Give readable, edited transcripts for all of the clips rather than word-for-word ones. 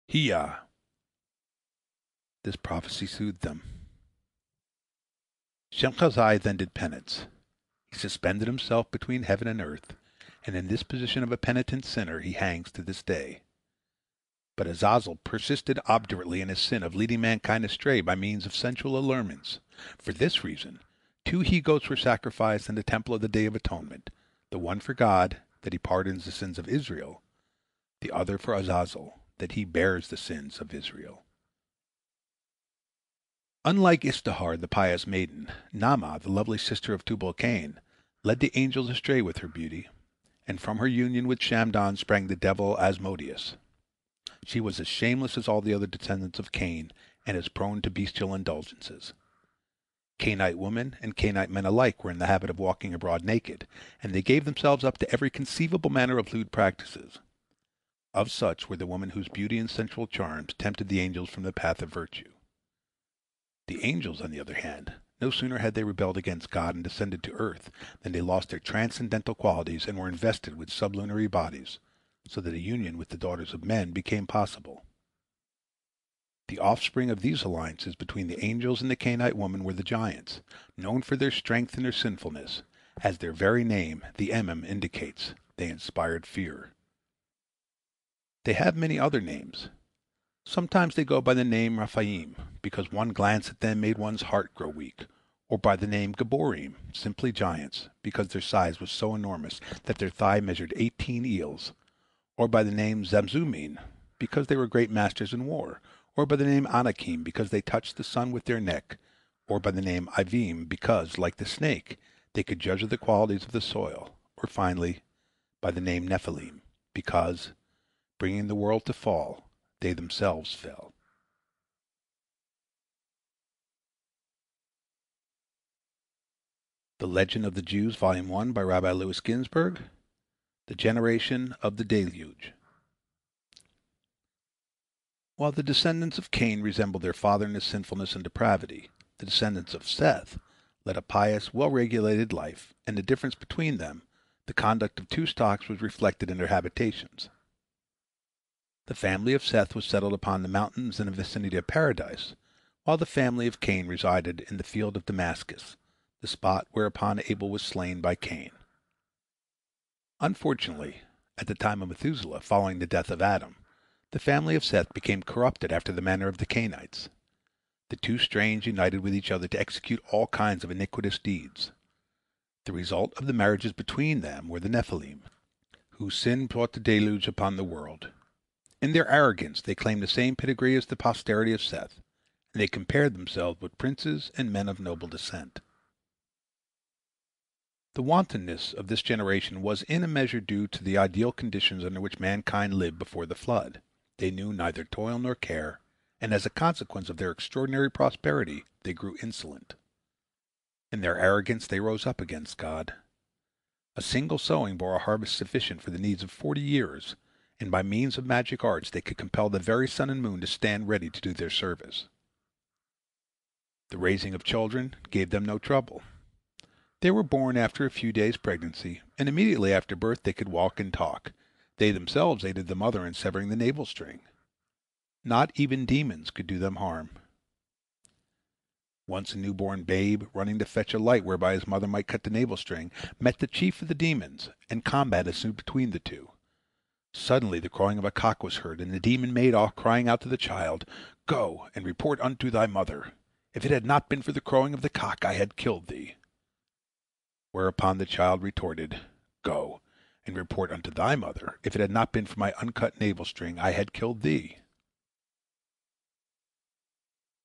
Hiya! This prophecy soothed them. Shemchazai then did penance. He suspended himself between heaven and earth, and in this position of a penitent sinner he hangs to this day. But Azazel persisted obdurately in his sin of leading mankind astray by means of sensual allurements. For this reason, two he-goats were sacrificed in the temple of the Day of Atonement, the one for God, that he pardons the sins of Israel, the other for Azazel, that he bears the sins of Israel. Unlike Istahar, the pious maiden, Naamah, the lovely sister of Tubal-Cain, led the angels astray with her beauty, and from her union with Shamdon sprang the devil Asmodeus. She was as shameless as all the other descendants of Cain, and as prone to bestial indulgences. Cainite women and Cainite men alike were in the habit of walking abroad naked, and they gave themselves up to every conceivable manner of lewd practices. Of such were the women whose beauty and sensual charms tempted the angels from the path of virtue. The angels, on the other hand, no sooner had they rebelled against God and descended to earth than they lost their transcendental qualities and were invested with sublunary bodies, so that a union with the daughters of men became possible. The offspring of these alliances between the angels and the Canaanite woman were the giants, known for their strength and their sinfulness. As their very name, the Emim, indicates, they inspired fear. They have many other names. Sometimes they go by the name Rephaim, because one glance at them made one's heart grow weak, or by the name Geborim, simply giants, because their size was so enormous that their thigh measured 18 eels, or by the name Zamzumin, because they were great masters in war, or by the name Anakim, because they touched the sun with their neck, or by the name Ivim, because, like the snake, they could judge of the qualities of the soil, or finally, by the name Nephilim, because, bringing the world to fall, they themselves fell. The Legend of the Jews, Volume 1, by Rabbi Louis Ginsburg. The Generation of the Deluge. While the descendants of Cain resembled their father in his sinfulness and depravity, the descendants of Seth led a pious, well-regulated life, and the difference between them, the conduct of two stocks, was reflected in their habitations. The family of Seth was settled upon the mountains in the vicinity of Paradise, while the family of Cain resided in the field of Damascus, the spot whereupon Abel was slain by Cain. Unfortunately, at the time of Methuselah, following the death of Adam, the family of Seth became corrupted after the manner of the Cainites. The two strains united with each other to execute all kinds of iniquitous deeds. The result of the marriages between them were the Nephilim, whose sin brought the deluge upon the world. In their arrogance, they claimed the same pedigree as the posterity of Seth, and they compared themselves with princes and men of noble descent. The wantonness of this generation was in a measure due to the ideal conditions under which mankind lived before the flood. They knew neither toil nor care, and as a consequence of their extraordinary prosperity, they grew insolent. In their arrogance, they rose up against God. A single sowing bore a harvest sufficient for the needs of 40 years, and by means of magic arts they could compel the very sun and moon to stand ready to do their service. The raising of children gave them no trouble. They were born after a few days' pregnancy, and immediately after birth they could walk and talk. They themselves aided the mother in severing the navel string. Not even demons could do them harm. Once a newborn babe, running to fetch a light whereby his mother might cut the navel string, met the chief of the demons, and combat ensued between the two. Suddenly the crowing of a cock was heard, and the demon made off, crying out to the child, "Go and report unto thy mother. If it had not been for the crowing of the cock, I had killed thee." Whereupon the child retorted, "Go and report unto thy mother. If it had not been for my uncut navel string, I had killed thee."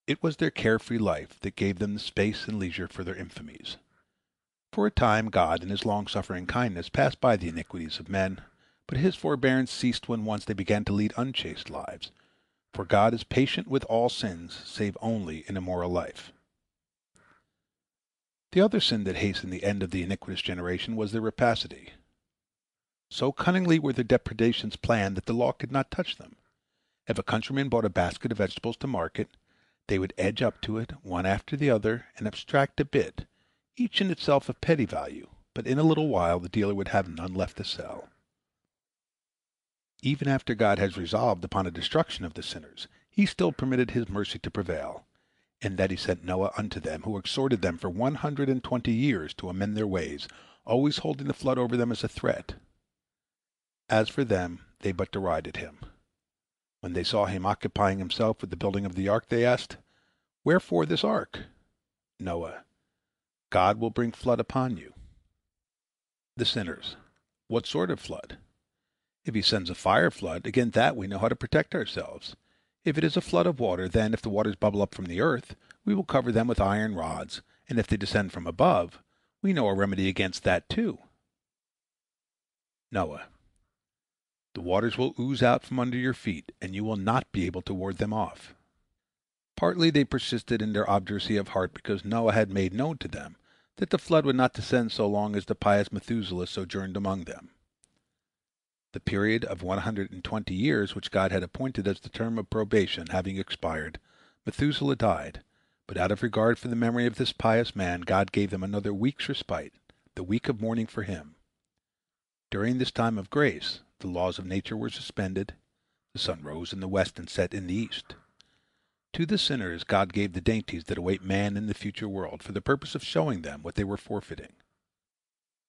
It was their carefree life that gave them the space and leisure for their infamies. For a time God, in his long-suffering kindness, passed by the iniquities of men, but his forbearance ceased when once they began to lead unchaste lives, for God is patient with all sins, save only an immoral life. The other sin that hastened the end of the iniquitous generation was their rapacity. So cunningly were their depredations planned that the law could not touch them. If a countryman brought a basket of vegetables to market, they would edge up to it, one after the other, and abstract a bit, each in itself of petty value, but in a little while the dealer would have none left to sell. Even after God has resolved upon a destruction of the sinners, he still permitted his mercy to prevail, in that he sent Noah unto them, who exhorted them for 120 years to amend their ways, always holding the flood over them as a threat. As for them, they but derided him. When they saw him occupying himself with the building of the ark, they asked, "Wherefore this ark?" Noah: "God will bring flood upon you." The sinners: "What sort of flood? If he sends a fire flood, against that we know how to protect ourselves. If it is a flood of water, then, if the waters bubble up from the earth, we will cover them with iron rods, and if they descend from above, we know a remedy against that too." Noah: "The waters will ooze out from under your feet, and you will not be able to ward them off." Partly they persisted in their obduracy of heart because Noah had made known to them that the flood would not descend so long as the pious Methuselah sojourned among them. The period of 120 years which God had appointed as the term of probation having expired, Methuselah died, but out of regard for the memory of this pious man, God gave them another week's respite, the week of mourning for him. During this time of grace, the laws of nature were suspended, the sun rose in the west and set in the east. To the sinners God gave the dainties that await man in the future world, for the purpose of showing them what they were forfeiting.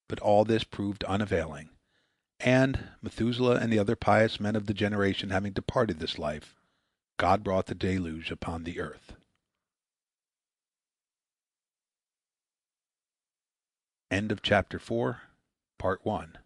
But all this proved unavailing, and, Methuselah and the other pious men of the generation having departed this life, God brought the deluge upon the earth. End of chapter 4, part 1.